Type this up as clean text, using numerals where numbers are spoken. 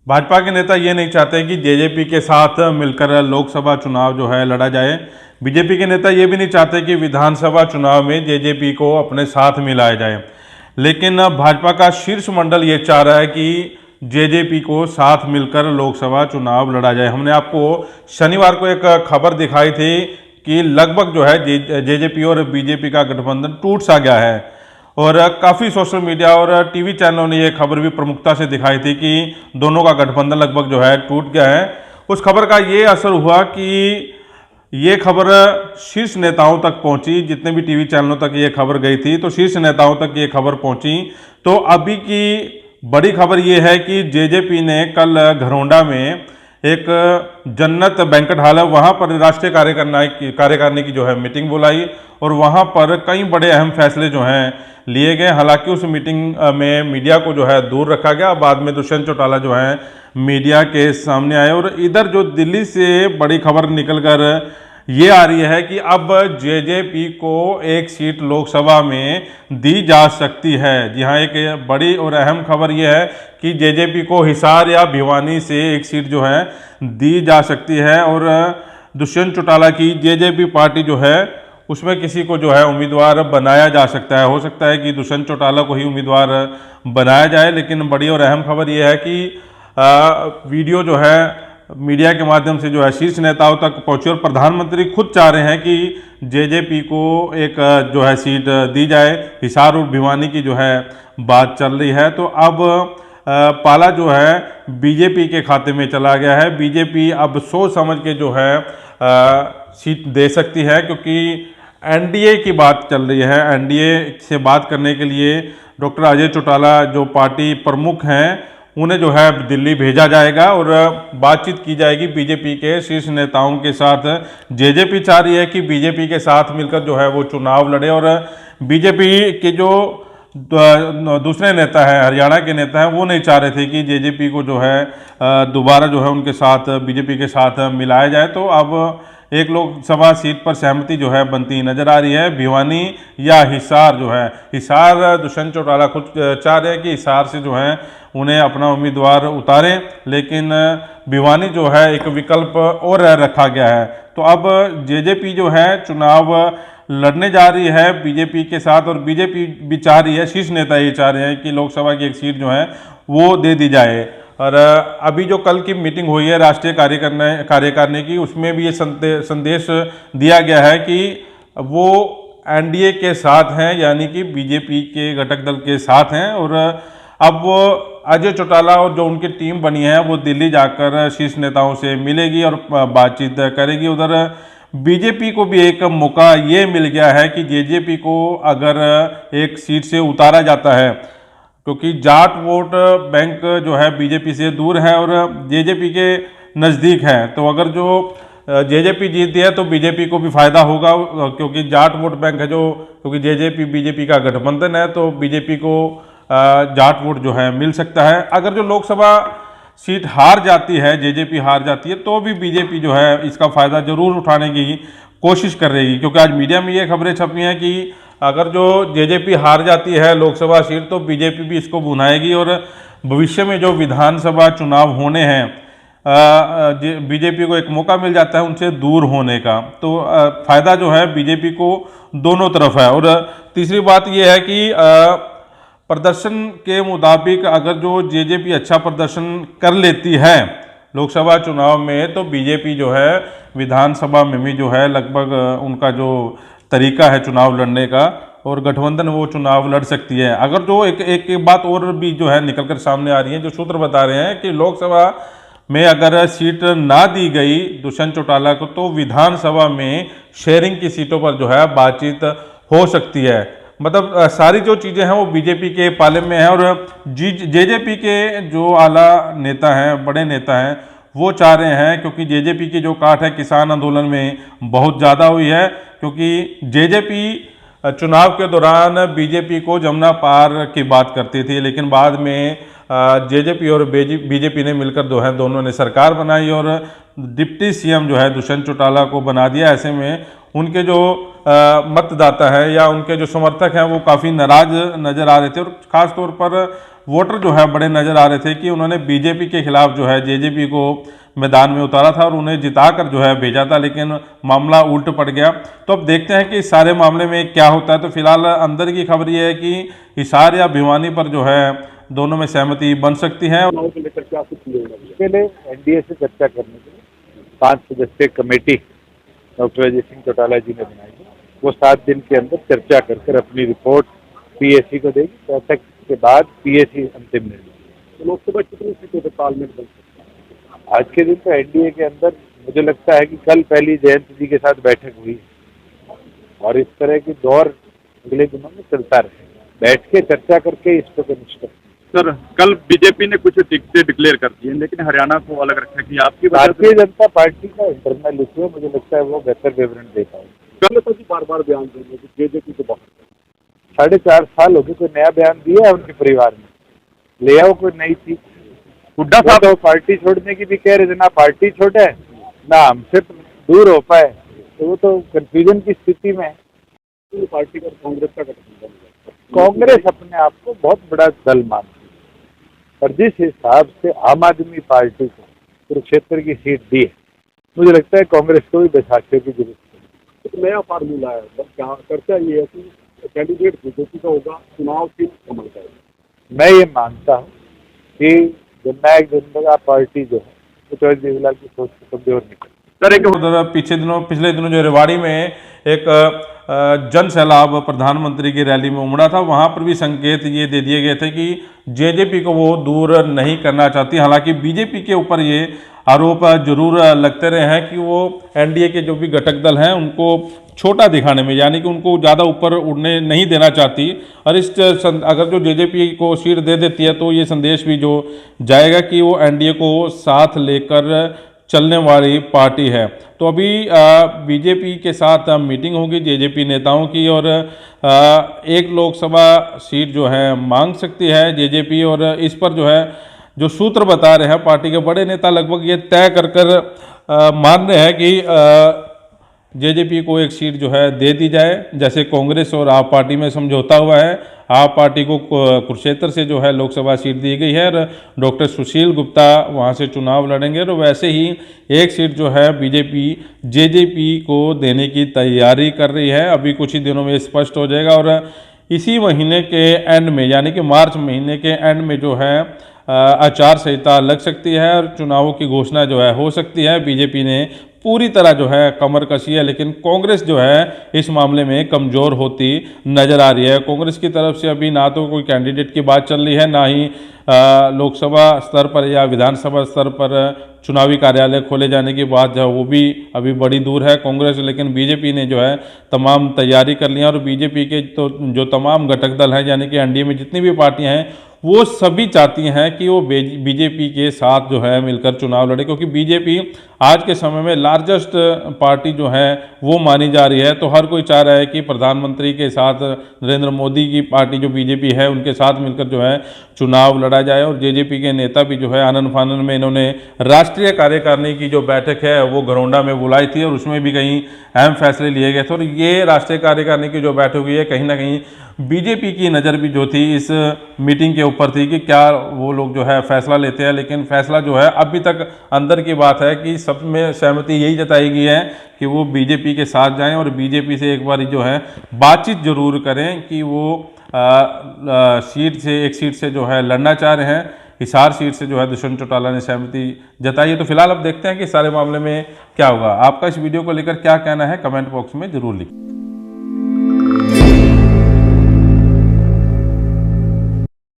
भाजपा के नेता ये नहीं चाहते कि जेजेपी के साथ मिलकर लोकसभा चुनाव जो है लड़ा जाए। बीजेपी के नेता ये भी नहीं चाहते कि विधानसभा चुनाव में जेजेपी को अपने साथ मिलाया जाए। लेकिन भाजपा का शीर्ष मंडल ये चाह रहा है कि जेजेपी को साथ मिलकर लोकसभा चुनाव लड़ा जाए। हमने आपको शनिवार को एक खबर दिखाई थी कि लगभग जो है जेजेपी और बीजेपी का गठबंधन टूट सा गया है, और काफ़ी सोशल मीडिया और टीवी चैनलों ने यह खबर भी प्रमुखता से दिखाई थी कि दोनों का गठबंधन लगभग जो है टूट गया है। उस खबर का ये असर हुआ कि ये खबर शीर्ष नेताओं तक पहुंची। जितने भी टीवी चैनलों तक ये खबर गई थी तो शीर्ष नेताओं तक ये खबर पहुंची। तो अभी की बड़ी खबर ये है कि जेजेपी ने कल घरौंडा में एक जन्नत बैंक्वेट हॉल है, वहाँ पर राष्ट्रीय कार्यकारिणी की जो है मीटिंग बुलाई, और वहाँ पर कई बड़े अहम फैसले जो हैं लिए गए। हालांकि उस मीटिंग में मीडिया को जो है दूर रखा गया। बाद में दुष्यंत चौटाला जो है मीडिया के सामने आए, और इधर जो दिल्ली से बड़ी खबर निकल कर ये आ रही है कि अब जेजेपी को एक सीट लोकसभा में दी जा सकती है। जी हाँ, एक बड़ी और अहम खबर यह है कि जेजेपी को हिसार या भिवानी से एक सीट जो है दी जा सकती है, और दुष्यंत चौटाला की जेजेपी पार्टी जो है उसमें किसी को जो है उम्मीदवार बनाया जा सकता है। हो सकता है कि दुष्यंत चौटाला को ही उम्मीदवार बनाया जाए। लेकिन बड़ी और अहम खबर यह है कि वीडियो जो है मीडिया के माध्यम से जो है शीर्ष नेताओं तक पहुंची, और प्रधानमंत्री खुद चाह रहे हैं कि जेजेपी को एक जो है सीट दी जाए। हिसार और भिवानी की जो है बात चल रही है। तो अब पाला जो है बीजेपी के खाते में चला गया है। बीजेपी अब सोच समझ के जो है सीट दे सकती है, क्योंकि एनडीए की बात चल रही है। एनडीए से बात करने के लिए डॉक्टर अजय चौटाला जो पार्टी प्रमुख हैं उन्हें जो है दिल्ली भेजा जाएगा, और बातचीत की जाएगी बीजेपी के शीर्ष नेताओं के साथ। जेजेपी चाह रही है कि बीजेपी के साथ मिलकर जो है वो चुनाव लड़े, और बीजेपी के जो दूसरे नेता हैं, हरियाणा के नेता हैं, वो नहीं चाह रहे थे कि जेजेपी को जो है दोबारा जो है उनके साथ बीजेपी के साथ मिलाया जाए। तो अब एक लोकसभा सीट पर सहमति जो है बनती नजर आ रही है। भिवानी या हिसार जो है, हिसार दुष्यंत चौटाला खुद चाह रहे हैं कि हिसार से जो है उन्हें अपना उम्मीदवार उतारें, लेकिन भिवानी जो है एक विकल्प और रखा गया है। तो अब जेजेपी जो है चुनाव लड़ने जा रही है बीजेपी के साथ, और बीजेपी भी चाह रही है, शीर्ष नेता ये चाह रहे हैं कि लोकसभा की एक सीट जो है वो दे दी जाए। और अभी जो कल की मीटिंग हुई है राष्ट्रीय कार्यकारिणी की, उसमें भी ये संदेश दिया गया है कि वो एनडीए के साथ हैं, यानी कि बीजेपी के घटक दल के साथ हैं। और अब वो अजय चौटाला और जो उनकी टीम बनी है वो दिल्ली जाकर शीर्ष नेताओं से मिलेगी और बातचीत करेगी। उधर बीजेपी को भी एक मौका ये मिल गया है कि जेजेपी को अगर एक सीट से उतारा जाता है, क्योंकि जाट वोट बैंक जो है बीजेपी से दूर है और जेजेपी के नज़दीक है। तो अगर जो जेजेपी जीतती है तो बीजेपी को भी फायदा होगा, क्योंकि जाट वोट बैंक है क्योंकि जेजेपी बीजेपी का गठबंधन है, तो बीजेपी को जाट वोट जो है मिल सकता है। अगर जो लोकसभा सीट हार जाती है, जेजेपी हार जाती है, तो भी बीजेपी जो है इसका फायदा जरूर उठाने की कोशिश कर रही है। क्योंकि आज मीडिया में ये खबरें छपी हैं कि अगर जो जेजेपी हार जाती है लोकसभा सीट तो बीजेपी भी इसको भुनाएगी, और भविष्य में जो विधानसभा चुनाव होने हैं बीजेपी को एक मौका मिल जाता है उनसे दूर होने का। तो फायदा जो है बीजेपी को दोनों तरफ है। और तीसरी बात यह है कि प्रदर्शन के मुताबिक अगर जो जेजेपी अच्छा प्रदर्शन कर लेती है लोकसभा चुनाव में, तो बीजेपी जो है विधानसभा में भी जो है लगभग उनका जो तरीका है चुनाव लड़ने का, और गठबंधन वो चुनाव लड़ सकती है। अगर जो एक बात और भी जो है निकलकर सामने आ रही है, जो सूत्र बता रहे हैं कि लोकसभा में अगर सीट ना दी गई दुष्यंत चौटाला को, तो विधानसभा में शेयरिंग की सीटों पर जो है बातचीत हो सकती है। मतलब सारी जो चीज़ें हैं वो बीजेपी के पाले में है, और जेजेपी के जो आला नेता हैं, बड़े नेता हैं, वो चाह रहे हैं, क्योंकि जेजेपी की जो काट है किसान आंदोलन में बहुत ज़्यादा हुई है, क्योंकि जेजेपी चुनाव के दौरान बीजेपी को जमुना पार की बात करती थी, लेकिन बाद में जेजेपी और बीजेपी ने मिलकर जो है दोनों ने सरकार बनाई और डिप्टी सीएम जो है दुष्यंत चौटाला को बना दिया। ऐसे में उनके जो मतदाता है या उनके जो समर्थक हैं वो काफ़ी नाराज नज़र आ रहे थे, और ख़ास तौर पर वोटर जो है बड़े नज़र आ रहे थे कि उन्होंने बीजेपी के खिलाफ जो है जेजेपी को मैदान में उतारा था और उन्हें जिताकर जो है भेजा था, लेकिन मामला उल्ट पड़ गया। तो अब देखते हैं कि इस सारे मामले में क्या होता है। तो फिलहाल अंदर की खबर ये है कि हिसार या भिवानी पर जो है दोनों में सहमति बन सकती है। पहले एनडीए से चर्चा करने के लिए 5 सदस्यीय कमेटी डॉक्टर अजय सिंह चौटाला जी ने बनाई है। वो 7 दिन के अंदर चर्चा कर अपनी रिपोर्ट पीएसी को देगी। बैठक के बाद पीएसी अंतिम निर्णय। लोकसभा कितनी सीटों पर तालमेल बन सकता है? आज के दिन तो एनडीए के अंदर मुझे लगता है कि कल पहली जयंत जी के साथ बैठक हुई और इस तरह की दौर अगले दिनों में चलता रहेगा। बैठ के चर्चा करके इस पर निष्कर्ष। सर, कल बीजेपी ने कुछ टिकटें डिक्लेयर कर दी है, लेकिन हरियाणा को अलग रखा कि आपकी भारतीय जनता पार्टी का इंटरनल इशू है। मुझे लगता है वो बेहतर विवरण दे पाएंगे। कल तो जी बार बयान देंगे कि जेजेपी को बाहर 4.5 साल हो गए, कोई नया बयान दिया है उनके परिवार में? ले आओ कोई नई चीज। हुड्डा साहब तो पार्टी छोड़ने की भी कह रहे थे, ना पार्टी छोड़े ना हमसे दूर हो पाए, तो वो तो कंफ्यूजन की स्थिति में है। पार्टी का कांग्रेस का गठबंधन, कांग्रेस अपने आप को बहुत बड़ा दल मानती है और जिस हिसाब से आम आदमी पार्टी को कुरुक्षेत्र की सीट दी है, मुझे लगता है कांग्रेस को भी बैसाखियों की जरूरत है। एक नया फार्मूला है। क्या चर्चा ये है कि कैंडिडेट बीजेपी का होगा, चुनाव की कमल का होगा। मैं ये मानता हूँ कि जननायक जनता पार्टी जो है वो चौधरी देवीलाल की सोच को कमजोर निकल। सर, एक उधर पिछले दिनों जो रेवाड़ी में एक जन सैलाब प्रधानमंत्री की रैली में उमड़ा था, वहां पर भी संकेत ये दे दिए गए थे कि जेजेपी को वो दूर नहीं करना चाहती। हालांकि बीजेपी के ऊपर ये आरोप जरूर लगते रहे हैं कि वो एनडीए के जो भी घटक दल हैं उनको छोटा दिखाने में, यानी कि उनको ज़्यादा ऊपर उड़ने नहीं देना चाहती। और अगर जो जेजेपी को सीट दे देती है तो ये संदेश भी जो जाएगा कि वो एनडीए को साथ लेकर चलने वाली पार्टी है। तो अभी बीजेपी के साथ मीटिंग होगी जेजेपी नेताओं की और एक लोकसभा सीट जो है मांग सकती है जेजेपी। और इस पर जो है जो सूत्र बता रहे हैं पार्टी के बड़े नेता लगभग ये तय कर मान रहे हैं कि जेजेपी को एक सीट जो है दे दी जाए, जैसे कांग्रेस और आप पार्टी में समझौता हुआ है। आप पार्टी को कुरुक्षेत्र से जो है लोकसभा सीट दी गई है और डॉक्टर सुशील गुप्ता वहां से चुनाव लड़ेंगे। और वैसे ही एक सीट जो है बीजेपी जेजेपी को देने की तैयारी कर रही है। अभी कुछ ही दिनों में स्पष्ट हो जाएगा और इसी महीने के एंड में, यानी कि मार्च महीने के एंड में जो है आचार संहिता लग सकती है और चुनावों की घोषणा जो है हो सकती है। बीजेपी ने पूरी तरह जो है कमर कसी है, लेकिन कांग्रेस जो है इस मामले में कमज़ोर होती नज़र आ रही है। कांग्रेस की तरफ से अभी ना तो कोई कैंडिडेट की बात चल रही है, ना ही लोकसभा स्तर पर या विधानसभा स्तर पर चुनावी कार्यालय खोले जाने की बात जो है वो भी अभी बड़ी दूर है कांग्रेस। लेकिन बीजेपी ने जो है तमाम तैयारी कर ली है और बीजेपी के तो जो तमाम घटक दल हैं, यानी कि एनडीए में जितनी भी पार्टियां हैं, वो सभी चाहती हैं कि वो बीजेपी के साथ जो है मिलकर चुनाव लड़े, क्योंकि बीजेपी आज के समय में लार्जेस्ट पार्टी जो है वो मानी जा रही है। तो हर कोई चाह रहा है कि प्रधानमंत्री के साथ नरेंद्र मोदी की पार्टी जो बीजेपी है उनके साथ मिलकर जो है चुनाव लड़ा जाए। और जेजेपी के नेता भी जो है आनन फानन में इन्होंने राष्ट्रीय कार्यकारिणी की जो बैठक है वो घरौंडा में बुलाई थी और उसमें भी कहीं अहम फैसले लिए गए थे। और ये राष्ट्रीय कार्यकारिणी की जो बैठक हुई है, कहीं ना कहीं बीजेपी की नज़र भी जो थी इस मीटिंग के ऊपर थी कि क्या वो लोग जो है फैसला लेते हैं। लेकिन फैसला जो है अभी तक अंदर की बात है कि सब में सहमति यही जताई गई है कि वो बीजेपी के साथ जाएं और बीजेपी से एक बार जो है बातचीत जरूर करें कि वो एक सीट से जो है लड़ना चाह रहे हैं। हिसार सीट से जो है दुष्यंत चौटाला ने सहमति जताई है। तो फिलहाल अब देखते हैं कि सारे मामले में क्या होगा। आपका इस वीडियो को लेकर क्या कहना है, कमेंट बॉक्स में जरूर लिखें।